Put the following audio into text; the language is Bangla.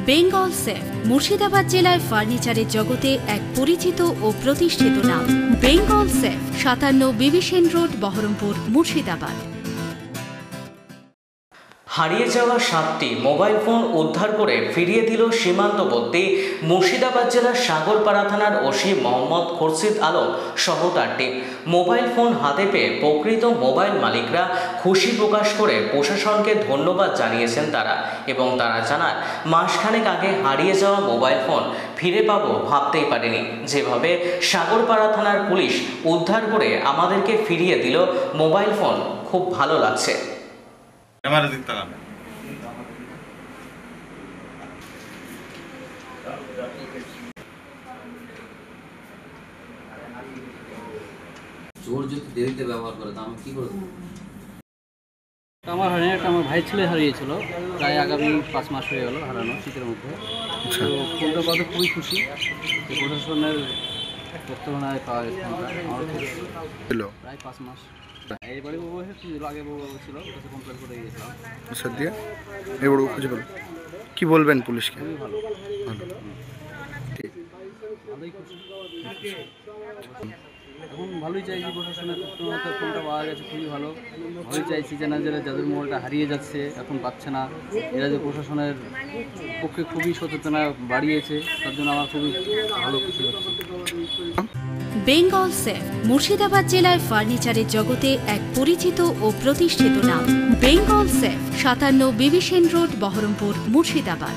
বেঙ্গল সেফ মুর্শিদাবাদ জেলায় ফার্নিচারের জগতে এক পরিচিত ও প্রতিষ্ঠিত নাম। বেঙ্গল সেফ 57 বিবি সেন রোড, বহরমপুর, মুর্শিদাবাদ। হারিয়ে যাওয়া 7টি মোবাইল ফোন উদ্ধার করে ফিরিয়ে দিল সীমান্তবর্তী মুর্শিদাবাদ জেলার সাগরপাড়া থানার ওসি মোহাম্মদ খুরশিদ আলম সহ তার টিম। মোবাইল ফোন হাতে পেয়ে প্রকৃত মোবাইল মালিকরা খুশি প্রকাশ করে প্রশাসনকে ধন্যবাদ জানিয়েছেন তারা, এবং তারা জানান মাসখানেক আগে হারিয়ে যাওয়া মোবাইল ফোন ফিরে পাবো ভাবতেই পারেনি। যেভাবে সাগরপাড়া থানার পুলিশ উদ্ধার করে আমাদেরকে ফিরিয়ে দিল মোবাইল ফোন, খুব ভালো লাগছে। हमारे दिखता है চোর যদি দেরিতে ব্যবহার করে তা আমি কি করব? আমার হারিয়ে একটা আমার ভাই ছেলে হারিয়েছিল, প্রায় আগামী 5 মাস হয়ে গেল হারানো, শীতের মধ্যে। তো ফোনটা পাতে খুবই খুশি যে প্রশাসনের তত্ত্বাবধানে পাওয়া গেছে ফোনটা। আমার প্রায় 5 মাস এই বাড়ি বউ ছিল, আগে বউ ছিল, ওটাতে কমপ্লেন করে গিয়েছিলাম। স্যার দিয়ে এই বড় খুঁজে পেল, কি বলবেন পুলিশকে? খুবই ভালো, ভালো, ভালোই খুশি। এখন ভালোই চাইছি প্রশাসনের তত্ত্বাবধানে ফোনটা পাওয়া গেছে, খুবই ভালো। ভালোই চাইছি যে না, যাদের মোবাইলটা হারিয়ে যাচ্ছে এখন পাচ্ছে না, এরা যে প্রশাসনের পক্ষে খুবই সচেতনতা বাড়িয়েছে, তার জন্য আমার খুবই ভালো খুশি হচ্ছে। বেঙ্গল সেফ মুর্শিদাবাদ জেলায় ফার্নিচারের জগতে এক পরিচিত ও প্রতিষ্ঠিত নাম। বেঙ্গল সেফ 57 বিবি সেন রোড, বহরমপুর, মুর্শিদাবাদ।